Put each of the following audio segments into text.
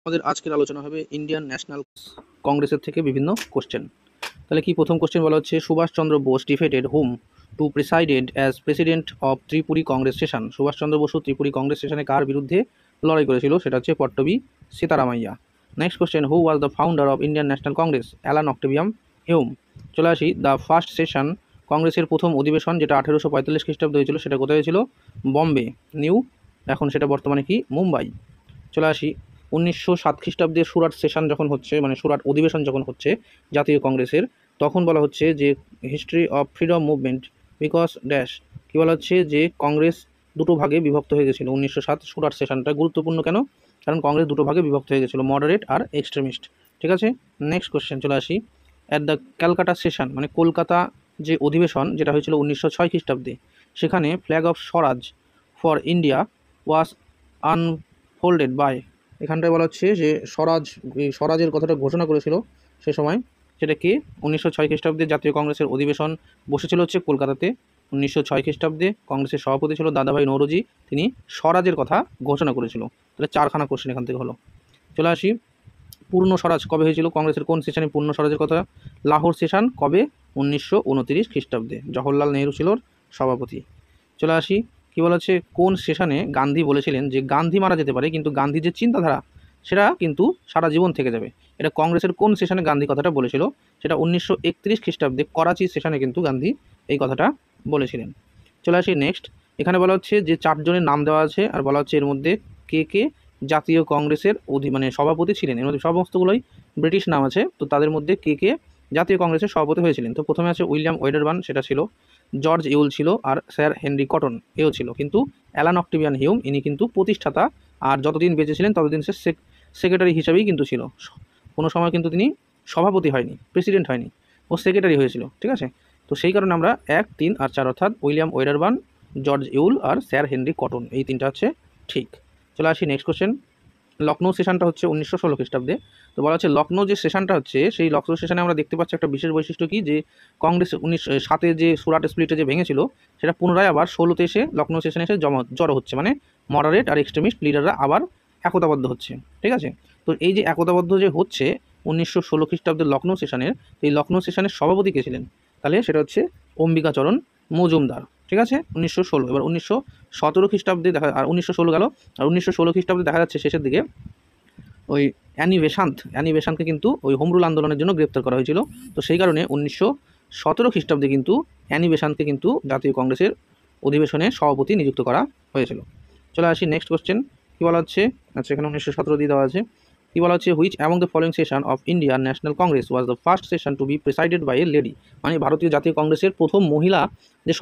আমাদের আজকের আলোচনা হবে ইন্ডিয়ান ন্যাশনাল কংগ্রেসের থেকে বিভিন্ন কোশ্চেন। তাহলে কি প্রথম কোশ্চেন বলা হচ্ছে, Subhash Chandra Bose defeated whom to presided as president of Tripuri Congress session. Subhash Chandra Basu Tripuri Congress সেশনে কার বিরুদ্ধে লড়াই করেছিল? সেটা হচ্ছে Pattabhi Sitaramayya. Next question, who was the founder of Indian national Congress? Allan Octavian Hume. চলে আসি, দ্য ফার্স্ট সেশন, কংগ্রেসের প্রথম অধিবেশন যেটা 1845 খ্রিস্টাব্দে হয়েছিল সেটা কোথায় হয়েছিল? বম্বে, নিউ, এখন সেটা বর্তমানে কি মুম্বাই। চলে আসি, 1907 খ্রিস্টাব্দে সুরাট সেশন যখন হচ্ছে, মানে সুরাট অধিবেশন যখন হচ্ছে জাতীয় কংগ্রেসের, তখন বলা হচ্ছে যে history of freedom movement because dash, কী বলা হচ্ছে যে কংগ্রেস দুটো ভাগে বিভক্ত হয়ে গেছিলো। 1907 সুরাট সেশনটা গুরুত্বপূর্ণ কেন? কারণ কংগ্রেস দুটো ভাগে বিভক্ত হয়ে গেছিলো, মডারেট আর এক্সট্রিমিস্ট। ঠিক আছে, নেক্সট কোশ্চেন চলে আসি, অ্যাট দ্য ক্যালকাটা সেশন, মানে কলকাতা যে অধিবেশন যেটা হয়েছিল 1906 খ্রিস্টাব্দে, সেখানে flag of Swaraj for India was unfolded by, এখানটায় বলা হচ্ছে যে স্বরাজ, এই স্বরাজের কথাটা ঘোষণা করেছিল সে সময়, সেটা কি? 1906 খ্রিস্টাব্দে জাতীয় কংগ্রেসের অধিবেশন বসেছিল হচ্ছে কলকাতাতে। 1906 খ্রিস্টাব্দে কংগ্রেসের সভাপতি ছিল দাদাভাই নৌরোজি, তিনি স্বরাজের কথা ঘোষণা করেছিল। তাহলে 4খানা কোশ্চেন এখান থেকে হলো। চলে আসি, পূর্ণ স্বরাজ কবে হয়েছিল? কংগ্রেসের কোন সেশনে পূর্ণ স্বরাজের কথা? লাহোর সেশন কবে? 1929 খ্রিস্টাব্দে, জওহরলাল নেহরু ছিল সভাপতি। চলে আসি, কী বলা হচ্ছে, কোন সেশনে গান্ধী বলেছিলেন যে গান্ধী মারা যেতে পারে কিন্তু গান্ধীর যে চিন্তাধারা সেটা কিন্তু সারা জীবন থেকে যাবে? এটা কংগ্রেসের কোন সেশনে গান্ধী কথাটা বলেছিল? সেটা 1931 খ্রিস্টাব্দে করাচি সেশনে কিন্তু গান্ধী এই কথাটা বলেছিলেন। চলে আসি নেক্সট, এখানে বলা হচ্ছে যে 4 জনের নাম দেওয়া আছে, আর বলা হচ্ছে এর মধ্যে কে কে জাতীয় কংগ্রেসের মানে সভাপতি ছিলেন। এর মধ্যে সমস্তগুলোই ব্রিটিশ নাম আছে, তো তাদের মধ্যে কে কে জাতীয় কংগ্রেসের সভাপতি হয়েছিলেন? তো প্রথমে আছে উইলিয়াম ওয়েডারবার্ন, সেটা ছিল। জর্জ ইউল ছিল, আর স্যার হেনরি কটন এও ছিল। কিন্তু অ্যালান অক্টেভিয়ান হিউম ইনি কিন্তু প্রতিষ্ঠাতা, আর যতদিন বেঁচে ছিলেন ততদিন সে সেক্রেটারি হিসেবেই কিন্তু ছিল। কোনো সময় কিন্তু তিনি সভাপতি হয়নি, প্রেসিডেন্ট হয়নি, ও সেক্রেটারি হয়েছিল। ঠিক আছে, তো সেই কারণে আমরা 1, 3 আর 4 অর্থাৎ উইলিয়াম ওয়েডারবার্ন, জর্জ ইউল আর স্যার হেনরি কটন, এই 3টা হচ্ছে ঠিক। চলে আসি নেক্সট কোশ্চেন, লখনৌ সেশনটা হচ্ছে 1916 খ্রিস্টাব্দে। তো বলা হচ্ছে লখনৌ যে সেশনটা হচ্ছে, সেই লখনৌ সেশনে আমরা দেখতে পাচ্ছি একটা বিশেষ বৈশিষ্ট্য কি, যে কংগ্রেস 1907 যে সুরাট স্প্লিটে যে ভেঙেছিল, সেটা পুনরায় আবার 16তে এসে লখনৌ সেশনে এসে জড়ো হচ্ছে, মানে মডারেট আর এক্সট্রিমিস্ট লিডাররা আবার একতাবদ্ধ হচ্ছে। ঠিক আছে, তো এই যে একতাবদ্ধ যে হচ্ছে 1916 খ্রিস্টাব্দের লখনৌ সেশনের, এই লখনৌ সেশনের সভাপতি কে ছিলেন? তাহলে সেটা হচ্ছে অম্বিকাচরণ মজুমদার। ঠিক আছে, 1916। এবার 1917 খ্রিস্টাব্দে দেখা, আর 1916 গেল, আর 1916 খ্রিস্টাব্দে দেখা যাচ্ছে শেষের দিকে ওই অ্যানি বেসান্তকে কিন্তু ওই হোম রুল আন্দোলনের জন্য গ্রেপ্তার করা হয়েছিল। তো সেই কারণে 1917 খ্রিস্টাব্দে কিন্তু অ্যানি বেসান্তকে কিন্তু জাতীয় কংগ্রেসের অধিবেশনে সভাপতি নিযুক্ত করা হয়েছিল। চলে আসি নেক্সট কোশ্চেন, কী বলা হচ্ছে, আচ্ছা এখানে 1917 দিয়ে দেওয়া আছে। কী বলা হচ্ছে, which among the following session of Indian national Congress was the first session to be presided by a lady? মানে ভারতীয় জাতীয় কংগ্রেসের প্রথম মহিলা যে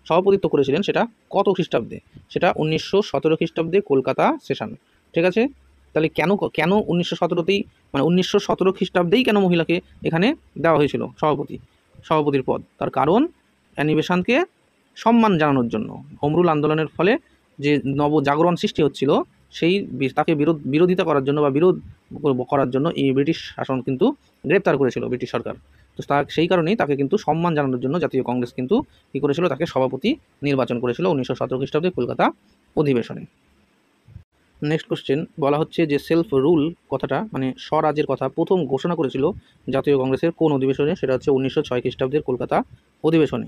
সভাপতিত্ব করেছিলেন সেটা কত খ্রিস্টাব্দে? সেটা 1917 খ্রিস্টাব্দে কলকাতা সেশন। ঠিক আছে, তাহলে কেন কেন 1917তেই, মানে 1917 খ্রিস্টাব্দেই কেন মহিলাকে এখানে দেওয়া হয়েছিল সভাপতির পদ? তার কারণ অ্যানি বেসান্তকে সম্মান জানানোর জন্য, হোম রুল আন্দোলনের ফলে যে নবজাগরণ সৃষ্টি হচ্ছিল, সেই তাকে বিরোধিতা করার জন্য বা বিরোধ করার জন্য এই ব্রিটিশ শাসন কিন্তু গ্রেপ্তার করেছিল ব্রিটিশ সরকার। তো সেই কারণেই তাকে কিন্তু সম্মান জানানোর জন্য জাতীয় কংগ্রেস কিন্তু কী করেছিল, তাকে সভাপতি নির্বাচন করেছিল 1917 খ্রিস্টাব্দে কলকাতা অধিবেশনে। নেক্সট কোশ্চেন, বলা হচ্ছে যে সেলফ রুল কথাটা, মানে স্বরাজের কথা প্রথম ঘোষণা করেছিল জাতীয় কংগ্রেসের কোন অধিবেশনে? সেটা হচ্ছে 1906 খ্রিস্টাব্দের কলকাতা অধিবেশনে।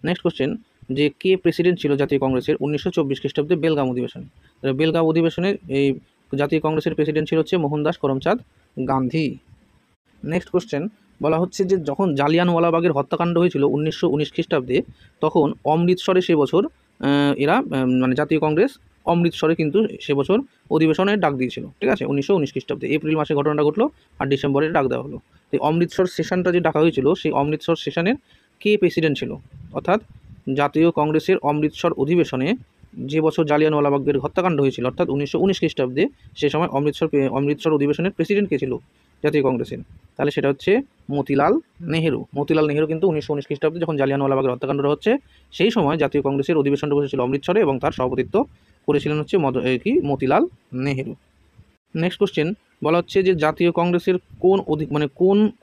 নেক্সট কোশ্চেন, যে কে প্রেসিডেন্ট ছিল জাতীয় কংগ্রেসের 1924 খ্রিস্টাব্দে বেলগাম অধিবেশনে? বেলগাম অধিবেশনে এই জাতীয় কংগ্রেসের প্রেসিডেন্ট ছিল হচ্ছে মোহনদাস করমচাঁদ গান্ধী। নেক্সট কোশ্চেন, বলা হচ্ছে যে যখন জালিয়ানওয়ালাবাগের হত্যাকাণ্ড হয়েছিল 1919 খ্রিস্টাব্দে, তখন অমৃতসরে সে বছর এরা মানে জাতীয় কংগ্রেস অমৃতসরে কিন্তু সে বছর অধিবেশনের ডাক দিয়েছিল। ঠিক আছে, 1919 খ্রিস্টাব্দে এপ্রিল মাসে ঘটনাটা ঘটলো, আর ডিসেম্বরে ডাক দেওয়া হলো। তো অমৃতসর সেশনটা যে ডাকা হয়েছিল, সেই অমৃতসর সেশনের কে প্রেসিডেন্ট ছিল? অর্থাৎ জাতীয় কংগ্রেসের অমৃতসর অধিবেশনে যে বছর জালিয়ানওয়ালাবাগের হত্যাকাণ্ড হয়েছিল, অর্থাৎ 1919 খ্রিস্টাব্দে, সে সময় অমৃতসর অধিবেশনের প্রেসিডেন্ট কে ছিল জাতীয় কংগ্রেসের? তাহলে সেটা হচ্ছে মতিলাল নেহেরু। মতিলাল নেহেরু কিন্তু 1919 খ্রিস্টাব্দে যখন জালিয়ানওয়ালাবাগের হত্যাকাণ্ডটা হচ্ছে, সেই সময় জাতীয় কংগ্রেসের অধিবেশনটা বসেছিল অমৃতসরে, এবং তার সভাপতিত্ব করেছিলেন হচ্ছে মতিলাল নেহেরু। নেক্সট কোশ্চেন, বলা হচ্ছে যে জাতীয় কংগ্রেসের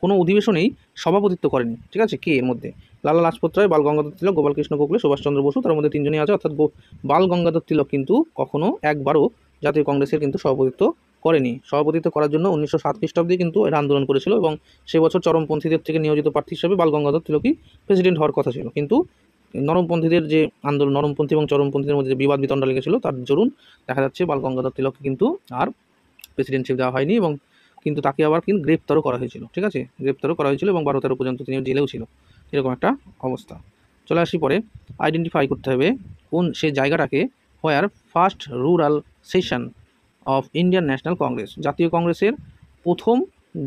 কোনো অধিবেশনেই সভাপতিত্ব করেনি। ঠিক আছে, কে এর মধ্যে? লালা লাজপত রায়, বাল গঙ্গাধর তিলক, গোপালকৃষ্ণ গোখলে, সুভাষচন্দ্র বসু, তার মধ্যে 3 জনই আছে। অর্থাৎ বাল গঙ্গাধর তিলক কিন্তু কখনো একবারও জাতীয় কংগ্রেসের কিন্তু সভাপতিত্ব করেনি। সভাপতিত্ব করার জন্য 1907 খ্রিস্টাব্দে কিন্তু এরা আন্দোলন করেছিল এবং সে বছর চরমপন্থীদের থেকে নিয়োজিত প্রার্থী হিসেবে বালগঙ্গাধর তিলকই প্রেসিডেন্ট হওয়ার কথা ছিল, কিন্তু নরমপন্থীদের যে আন্দোলন, নরমপন্থী এবং চরমপন্থীদের মধ্যে যে বিবাদ বিতণ্ডা লেগেছিল তার দরুন দেখা যাচ্ছে বালগঙ্গাধর তিলককে কিন্তু আর প্রেসিডেন্টশিপ দেওয়া হয়নি এবং কিন্তু তাকে আবার কিন্তু গ্রেপ্তারও করা হয়েছিল। ঠিক আছে, গ্রেপ্তারও করা হয়েছিল এবং 12-13 পর্যন্ত তিনি জেলেও ছিল, এরকম একটা অবস্থা। চলে আসি পরে, আইডেন্টিফাই করতে হবে কোন সেই জায়গাটাকে where first rural session of Indian national Congress, জাতীয় কংগ্রেসের প্রথম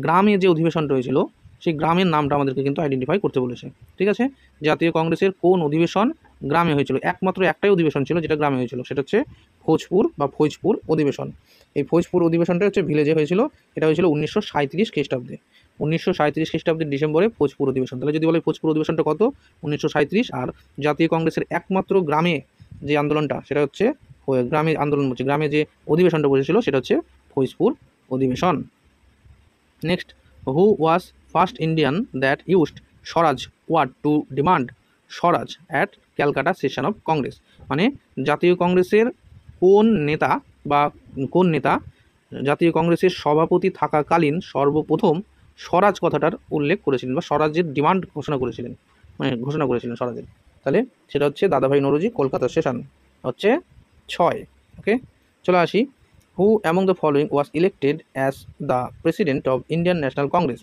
গ্রামে যে অধিবেশনটা হয়েছিল সেই গ্রামের নামটা আমাদেরকে কিন্তু আইডেন্টিফাই করতে বলেছে। ঠিক আছে, জাতীয় কংগ্রেসের কোন অধিবেশন গ্রামে হয়েছিল? একমাত্র একটাই অধিবেশন ছিল যেটা গ্রামে হয়েছিল, সেটা হচ্ছে ফৌজপুর অধিবেশন। এই ফৌজপুর অধিবেশনটা হচ্ছে ভিলেজে হয়েছিল, এটা হয়েছিল 1937 খ্রিস্টাব্দে। 1937 খ্রিস্টাব্দের ডিসেম্বরে ফৌজপুর অধিবেশন। তাহলে যদি বলে ফৌজপুর অধিবেশনটা কত? 1937। আর জাতীয় কংগ্রেসের একমাত্র গ্রামে যে আন্দোলনটা সেটা হচ্ছে গ্রামে আন্দোলন বলছে, গ্রামে যে অধিবেশনটা বসেছিল সেটা হচ্ছে ফৌজপুর অধিবেশন। Next, who was first Indian that used Swaraj word to demand Swaraj at Calcutta session of Congress, মানে জাতীয় কংগ্রেসের কোন নেতা জাতীয় কংগ্রেসের সভাপতি থাকাকালীন সর্বপ্রথম স্বরাজ কথাটার উল্লেখ করেছিলেন বা স্বরাজের ডিমান্ড ঘোষণা করেছিলেন স্বরাজের? তাহলে সেটা হচ্ছে দাদাভাই নৌরোজি কলকাতা সেশন হচ্ছে 6। ওকে, চলে আসি, who among the following was elected as the president of Indian national Congress,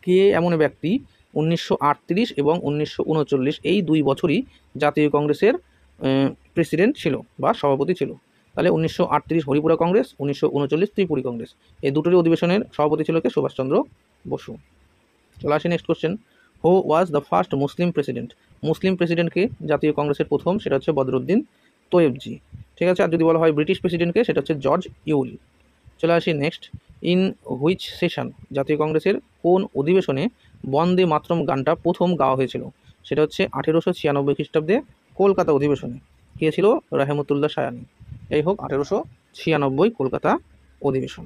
কে এমন ব্যক্তি 1938 এবং 1939 এই 2 বছরই জাতীয় কংগ্রেসের প্রেসিডেন্ট ছিল বা সভাপতি ছিল? তাহলে 1938 হরিপুরা কংগ্রেস, 1939 ত্রিপুরী কংগ্রেস, এই দুটোরই অধিবেশনের সভাপতি ছিল কে? সুভাষচন্দ্র বসু। চলে আসি next question, who was the first Muslim president, Muslim প্রেসিডেন্টকে জাতীয় কংগ্রেসের প্রথম? সেটা হচ্ছে বদরুদ্দিন তৈয়বজি। ঠিক আছে, আর যদি বলা হয় ব্রিটিশ প্রেসিডেন্টকে, সেটা হচ্ছে জর্জ ইউল। চলে আসি নেক্সট, ইন হুইচ সেশন, জাতীয় কংগ্রেসের কোন অধিবেশনে বন্দে মাতরম গানটা প্রথম গাওয়া হয়েছিল? সেটা হচ্ছে 1896 খ্রিস্টাব্দে কলকাতা অধিবেশনে। কে ছিল? রাহেমতুল্লাহ সায়ানি। যাই হোক, 1896 কলকাতা অধিবেশন।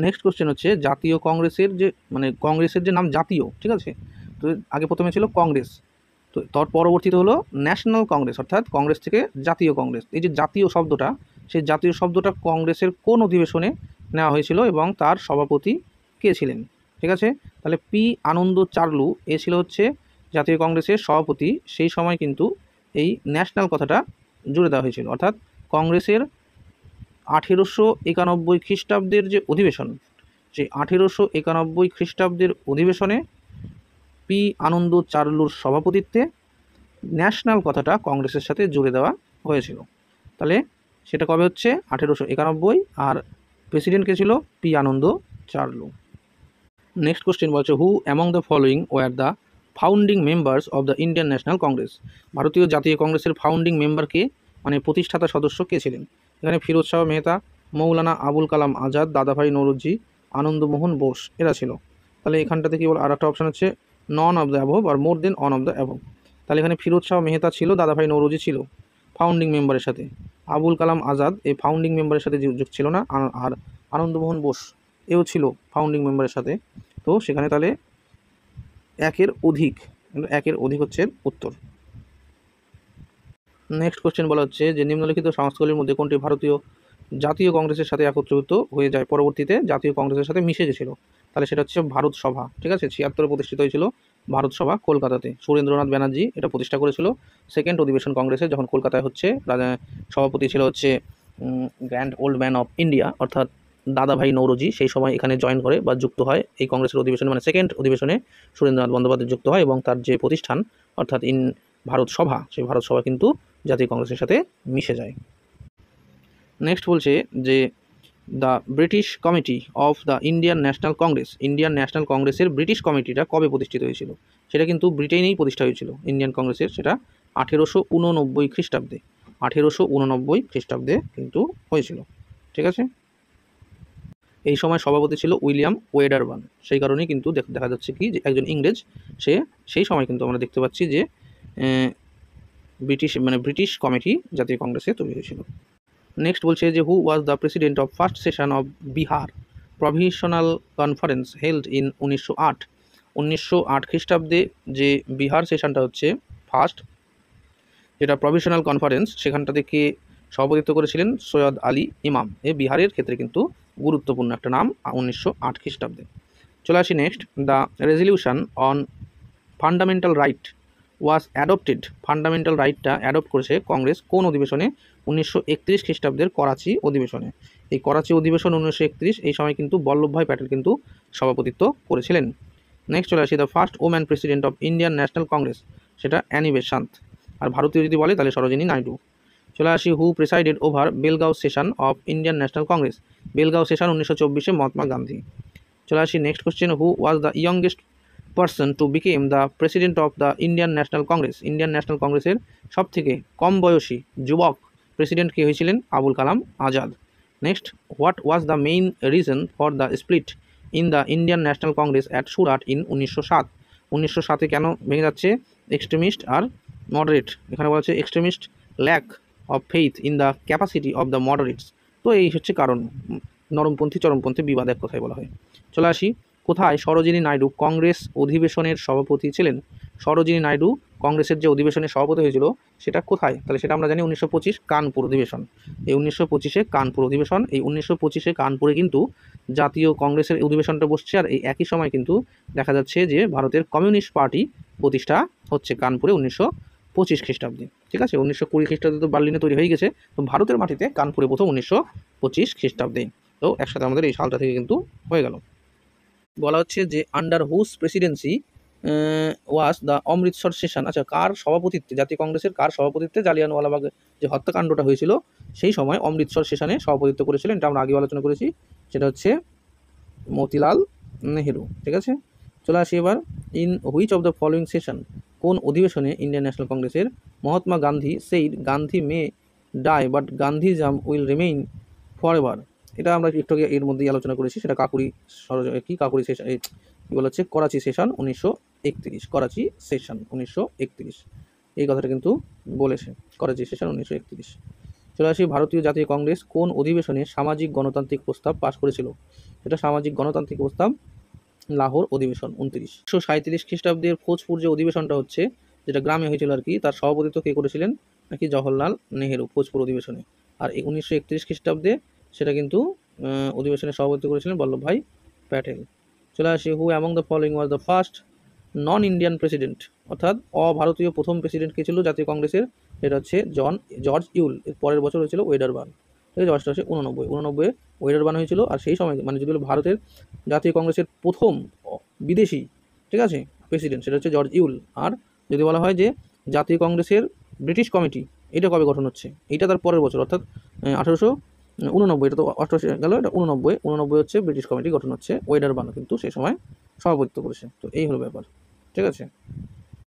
নেক্সট কোশ্চেন হচ্ছে, জাতীয় কংগ্রেসের কংগ্রেসের যে নাম জাতীয়, ঠিক আছে, তো আগে প্রথমে ছিল কংগ্রেস, তো তার পরবর্তীতে হলো ন্যাশনাল কংগ্রেস, অর্থাৎ কংগ্রেস থেকে জাতীয় কংগ্রেস। এই যে জাতীয় শব্দটা, সেই জাতীয় শব্দটা কংগ্রেসের কোন অধিবেশনে নেওয়া হয়েছিল এবং তার সভাপতি কে ছিলেন? ঠিক আছে, তাহলে পি আনন্দ চার্লু এ ছিল হচ্ছে জাতীয় কংগ্রেসের সভাপতি। সেই সময় কিন্তু এই ন্যাশনাল কথাটা জুড়ে দেওয়া হয়েছিল, অর্থাৎ কংগ্রেসের 1891 খ্রিস্টাব্দের যে অধিবেশন, সেই 1891 খ্রিস্টাব্দের অধিবেশনে পি আনন্দ চার্লুর সভাপতিত্বে ন্যাশনাল কথাটা কংগ্রেসের সাথে জুড়ে দেওয়া হয়েছিল। তাহলে সেটা কবে হচ্ছে? 1891, আর প্রেসিডেন্টকে ছিল P Ananda Charlu. Next question বলছে, who among the following were the founding members of the Indian national Congress, ভারতীয় জাতীয় কংগ্রেসের ফাউন্ডিং মেম্বারকে, মানে প্রতিষ্ঠাতা সদস্য কে ছিলেন? এখানে ফিরোজ শাহ মেহতা, মৌলানা আবুল কালাম আজাদ, দাদাভাই নৌরোজি, আনন্দমোহন বোস এরা ছিল। তাহলে এখানটাতে কি বল, আর একটা অপশান হচ্ছে নন অফ দ্য অ্যাবভ আর more than one of the above. তাহলে এখানে ফিরোজ শাহ মেহতা ছিল, দাদাভাই নৌরোজি ছিল ফাউন্ডিং মেম্বারের সাথে, আবুল কালাম আজাদ এই ফাউন্ডিং মেম্বারের সাথে যুক্ত ছিল না, আর আনন্দমোহন বোস এও ছিল ফাউন্ডিং মেম্বারের সাথে। তো সেখানে তাহলে একের অধিক হচ্ছে উত্তর। নেক্সট কোশ্চেন বলা হচ্ছে যে নিম্নলিখিত সংস্থাগুলির মধ্যে কোনটি ভারতীয় জাতীয় কংগ্রেসের সাথে একত্রিত হয়ে যায়, পরবর্তীতে জাতীয় কংগ্রেসের সাথে মিশে গেছিল? তাহলে সেটা হচ্ছে ভারত সভা। ঠিক আছে, 76 প্রতিষ্ঠিত হয়েছিল ভারত সভা কলকাতাতে, সুরেন্দ্রনাথ ব্যানার্জি এটা প্রতিষ্ঠা করেছিল সেকেন্ড অধিবেশন কংগ্রেসে, যখন কলকাতায় হচ্ছে সভাপতি ছিল হচ্ছে grand old man of India, অর্থাৎ দাদাভাই নৌরোজি সেই সময় এখানে জয়েন করে বা যুক্ত হয় এই কংগ্রেসের অধিবেশনে, মানে সেকেন্ড অধিবেশনে সুরেন্দ্রনাথ বন্দ্যোপাধ্যায় যুক্ত হয় এবং তার যে প্রতিষ্ঠান অর্থাৎ ভারত সভা, সেই ভারত সভা কিন্তু জাতীয় কংগ্রেসের সাথে মিশে যায়। নেক্সট বলছে যে the British committee of the Indian National কংগ্রেসের ব্রিটিশ কমিটিটা কবে প্রতিষ্ঠিত হয়েছিল? সেটা কিন্তু ব্রিটেনেই প্রতিষ্ঠা হয়েছিল ইন্ডিয়ান কংগ্রেসের, সেটা 1889 খ্রিস্টাব্দে। 1889 খ্রিস্টাব্দে কিন্তু হয়েছিল। ঠিক আছে, এই সময় সভাপতি ছিল উইলিয়াম ওয়েডারবার্ন, সেই কারণেই কিন্তু দেখা যাচ্ছে কি যে একজন ইংরেজ, সেই সময় কিন্তু আমরা দেখতে পাচ্ছি যে ব্রিটিশ কমিটি জাতীয় কংগ্রেসে তৈরি হয়েছিল। নেক্সট বলছে যে who was the president of first session of Bihar provincial conference held in 1908 খ্রিস্টাব্দে যে বিহার সেশনটা হচ্ছে ফার্স্ট, যেটা প্রভিশনাল কনফারেন্স, সেখানটা থেকে সভাপতিত্ব করেছিলেন সৈয়দ আলী ইমাম। এ বিহারের ক্ষেত্রে কিন্তু গুরুত্বপূর্ণ একটা নাম 1908 খ্রিস্টাব্দে। চলে আসি next, the resolution on fundamental right was adopted. Fundamental রাইটটা অ্যাডপ্ট করেছে কংগ্রেস কোন অধিবেশনে? 1931 খ্রিস্টাব্দের করাচি অধিবেশনে। এই করাচি অধিবেশন 1931, এই সময় কিন্তু বল্লভভাই প্যাটেল কিন্তু সভাপতিত্ব করেছিলেন। নেক্সট চলে আসি, the first woman president of Indian national Congress, সেটা অ্যানি বেসান্ত। আর ভারতীয় যদি বলে তাহলে সরোজিনী নাইডু। চলে আসি, who presided over Belgaum session of Indian national Congress. Belgaum session 1924-এ মহাত্মা গান্ধী। চলে আসি next question, who was the youngest person to became the president of the Indian national Congress. Indian National কংগ্রেসের সবথেকে কম বয়সী যুবক প্রেসিডেন্ট কে হয়েছিলেন? Abul Kalam Azad. Next, what was the main reason for the split in the Indian national Congress at Surat in 1907? 1907-এ কেন ভেঙে যাচ্ছে? এক্সট্রিমিস্ট আর মডারেট। এখানে বলা হচ্ছে extremist lack of faith in the capacity of the moderates. তো এই হচ্ছে কারণ, নরমপন্থী চরমপন্থী বিবাদ এক কথায় বলা হয়। চলে আসি, কোথায় সরোজিনী নাইডু কংগ্রেস অধিবেশনের সভাপতি ছিলেন? সরোজিনী নাইডু কংগ্রেসের যে অধিবেশনের সভাপতি হয়েছিল সেটা কোথায়? তাহলে সেটা আমরা জানি 1925 কানপুর অধিবেশন। এই 1925-এ কানপুর অধিবেশন, এই 1925-এ কানপুরে কিন্তু জাতীয় কংগ্রেসের অধিবেশনটা বসছে। আর এই একই সময় কিন্তু দেখা যাচ্ছে যে ভারতের কমিউনিস্ট পার্টি প্রতিষ্ঠা হচ্ছে কানপুরে 1925 খ্রিস্টাব্দে। ঠিক আছে, 1920 খ্রিস্টাব্দে তো বার্লিনে তৈরি হয়ে গেছে, তো ভারতের মাটিতে কানপুরে প্রথম 1925 খ্রিস্টাব্দে। তো একসাথে আমাদের এই সালটা থেকে কিন্তু হয়ে গেল। বলা হচ্ছে যে under whose presidency was the Amritsar session. আচ্ছা, কার সভাপতিত্বে, জাতীয় কংগ্রেসের কার সভাপতিত্বে জালিয়ানওয়ালাবাগে যে হত্যাকাণ্ডটা হয়েছিল সেই সময় অমৃতসর সেশনে সভাপতিত্ব করেছিলেন? এটা আমরা আগেও আলোচনা করেছি, সেটা হচ্ছে মতিলাল নেহেরু। ঠিক আছে, চলে আসি এবার, in which of the following session, কোন অধিবেশনে ইন্ডিয়ান ন্যাশনাল কংগ্রেসের Mahatma Gandhi said Gandhi may die but Gandhism will remain for ever? এটা আমরা একটু আগে এর মধ্যেই আলোচনা করেছি, সেটা কাকুরি কাকুরি সেশন, কী বলা হচ্ছে, করাচি সেশন 1931। করাচি সেশন 1931 এই কথাটা কিন্তু বলেছে, করাচি সেশন 1931। চলে আসি, ভারতীয় জাতীয় কংগ্রেস কোন অধিবেশনে সামাজিক গণতান্ত্রিক প্রস্তাব পাশ করেছিল? এটা সামাজিক গণতান্ত্রিক প্রস্তাব লাহোর অধিবেশন 1937 খ্রিস্টাব্দের ফৌজপুর যে অধিবেশনটা হচ্ছে, যেটা গ্রামে হয়েছিল আর কি, তার সভাপতিত্ব কে করেছিলেন? নাকি জওহরলাল নেহেরু ফৌজপুর অধিবেশনে। আর এই 1931 খ্রিস্টাব্দে সেটা কিন্তু অধিবেশনে সভাপতিত্ব করেছিলেন বল্লভভাই প্যাটেল। চলে আসি, who among the following was the first non Indian president, অর্থাৎ অভারতীয় প্রথম প্রেসিডেন্ট কে ছিল জাতীয় কংগ্রেসের? এটা হচ্ছে জর্জ ইউল। এর পরের বছর হয়েছিল ওয়েডারবার্ন। ঠিক আছে, 1989 ওয়েডারবার্ন হয়েছিল। আর সেই সময় মানে যদি ভারতের জাতীয় কংগ্রেসের প্রথম বিদেশি, ঠিক আছে, প্রেসিডেন্ট, সেটা হচ্ছে জর্জ ইউল। আর যদি বলা হয় যে জাতীয় কংগ্রেসের ব্রিটিশ কমিটি, এটা কবে গঠন হচ্ছে? এইটা তার পরের বছর, অর্থাৎ 1889। এটা তো 88 গেল, এটা 89 হচ্ছে ব্রিটিশ কমিটি গঠন হচ্ছে। ওয়েডারবার্ন কিন্তু সেই সময় সভাপতিত্ব করেছে। তো এই হলো ব্যাপার। ঠিক আছে,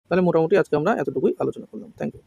তাহলে মোটামুটি আজকে আমরা এতটুকুই আলোচনা করলাম। Thank you.